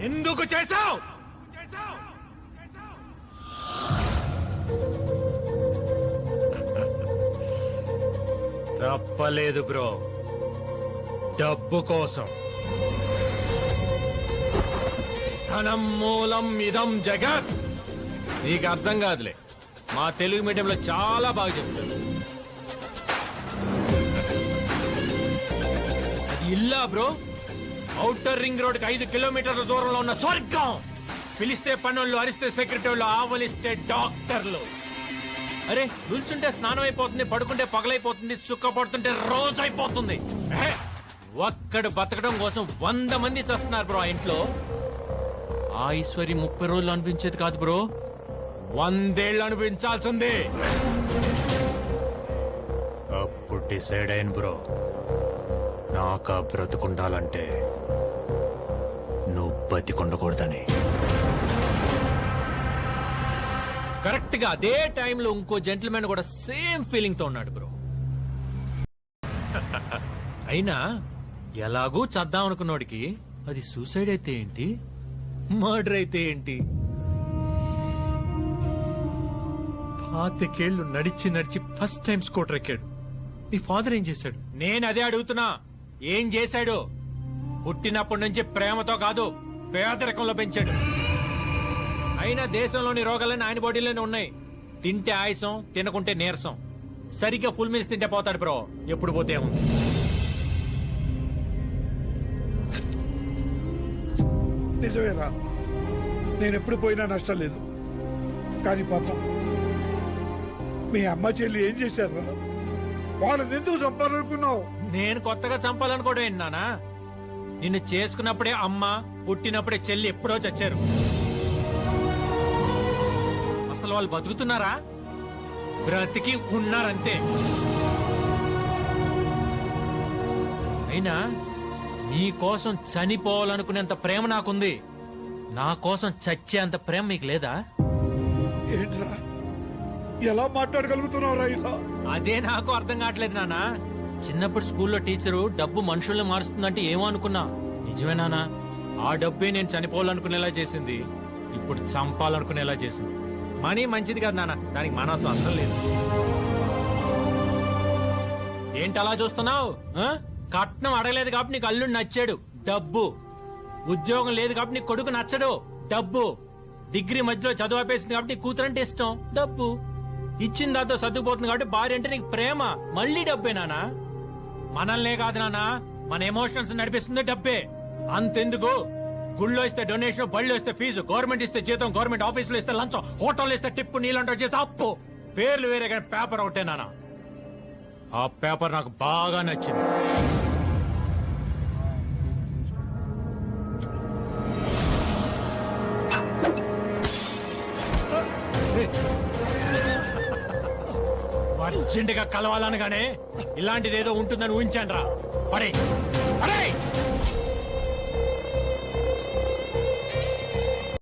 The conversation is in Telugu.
ఎందుకు చేశావు? తప్పలేదు బ్రో, డబ్బు కోసం. ధనం మూలం ఇదం జగత్. నీకు అర్థం కాదులే, మా తెలుగు మీడియంలో చాలా బాగా చెప్తారు. అది ఇల్లా బ్రో? ఔటర్ రింగ్ రోడ్ 5 కిలోమీటర్ల దూరంలో ఉన్న స్వర్గం. పిలిస్తే పనులు, అరిస్తే సెక్రటరీలు, ఆవలిస్తే డాక్టర్లు. అరే నిల్చుంటే స్నానం అయిపోతుంది, పడుకుంటే పగలైపోతుంది, సుక్క పడుతుంటే రోజు అయిపోతుంది. ఒక్కడు బతకడం కోసం 100 మంది చేస్తున్నారు బ్రో ఆ ఇంట్లో. ఆ ఈశ్వరి 30 రోజులు అనిపించేది కాదు బ్రో, 100 ఏళ్ళు అనిపించాల్సింది. అప్పుడు డిసైడ్ అయిన బ్రో, నాకా బ్రతుకుండాలంటే నువ్వు బతికొండకూడదని. కరెక్ట్ గా అదే టైంలో ఇంకో జెంటిల్మెన్ కూడా సేమ్ ఫీలింగ్ తో ఉన్నాడు బ్రో. అయినా ఎలాగూ చద్దాం అనుకున్నోడికి అది సూసైడ్ అయితే ఏంటి, మర్డర్ అయితే ఏంటి? 25 నడిచి నడిచి ఫస్ట్ టైం స్కూటర్ ఎక్కాడు. మీ ఫాదర్ ఏం చేశాడు? నేను అదే అడుగుతున్నా, ఏం చేశాడు? పుట్టినప్పటి నుంచి ప్రేమతో కాదు, పేదరికంలో పెంచాడు. అయినా దేశంలోని రోగాలన్నీ ఆయన బాడీలోనే ఉన్నాయి. తింటే ఆయాసం, తినకుంటే నీరసం. సరిగ్గా ఫుల్ మీల్స్ తింటే పోతాడు బ్రో, ఎప్పుడు పోతే ఏముంది. నిజమేరా, నేను ఎప్పుడు పోయినా నష్టం లేదు. కానీ పాపం మీ అమ్మ చెల్లి ఏం చేశారా? వాళ్ళని ఎందుకు చంపాలనుకున్నావు? నేను కొత్తగా చంపాలనుకోవడం ఏంటి నానా? నిన్ను చేసుకున్నప్పుడే అమ్మ, పుట్టినప్పుడే చెల్లి ఎప్పుడో చచ్చారు. అసలు వాళ్ళు బతుకుతున్నారా? బ్రతికి ఉన్నారంతే. అయినా నీ కోసం చనిపోవాలనుకునేంత ప్రేమ నాకుంది. నా కోసం చచ్చేంత ప్రేమ మీకు లేదా? ఏంట్రా, ఎలా మాట్లాడగలుగుతున్నావురా ఇలా? అదే నాకు అర్థం కావట్లేదు నానా. చిన్నప్పుడు స్కూల్లో టీచరు డబ్బు మనుషుల్ని మారుస్తుందంటే ఏమో అనుకున్నా. నిజమే నానా, ఆ డబ్బే నేను చనిపోవాలనుకునేలా చేసింది, ఇప్పుడు చంపాలనుకునేలా చేసింది. మనీ మంచిది కాదు నాన్న, దానికి మానవత్వం అసలు లేదు. ఏంటి అలా చూస్తున్నావు? కట్నం అడగలేదు కాబట్టి నీకు అల్లుడు నచ్చాడు, డబ్బు. ఉద్యోగం లేదు కాబట్టి నీ కొడుకు నచ్చడు, డబ్బు. డిగ్రీ మధ్యలో చదువు ఆపేసింది కాబట్టి నీ కూతురంటే ఇష్టం, డబ్బు. ఇచ్చిన దాంతో చదువుపోతుంది కాబట్టి భార్య అంటే నీకు ప్రేమ, మళ్ళీ డబ్బే నానా. మనల్నే కాదు నానా, మన ఎమోషనల్స్ నడిపిస్తుంది డబ్బే. అంతెందుకు, గుళ్ళో ఇస్తే డొనేషన్, బళ్ళు ఇస్తే ఫీజు, గవర్నమెంట్ ఇస్తే జీతం, గవర్నమెంట్ ఆఫీసులో ఇస్తే లంచం, హోటల్లో ఇస్తే టిప్పు, నీళ్ళంటో చేస్తే అప్పు. పేర్లు వేరే కానీ పేపర్ ఒకటే నానా. ఆ పేపర్ నాకు బాగా నచ్చింది. అర్జెంటుగా కలవాలనగానే ఇలాంటిది ఏదో ఉంటుందని ఊహించాను రా. పడే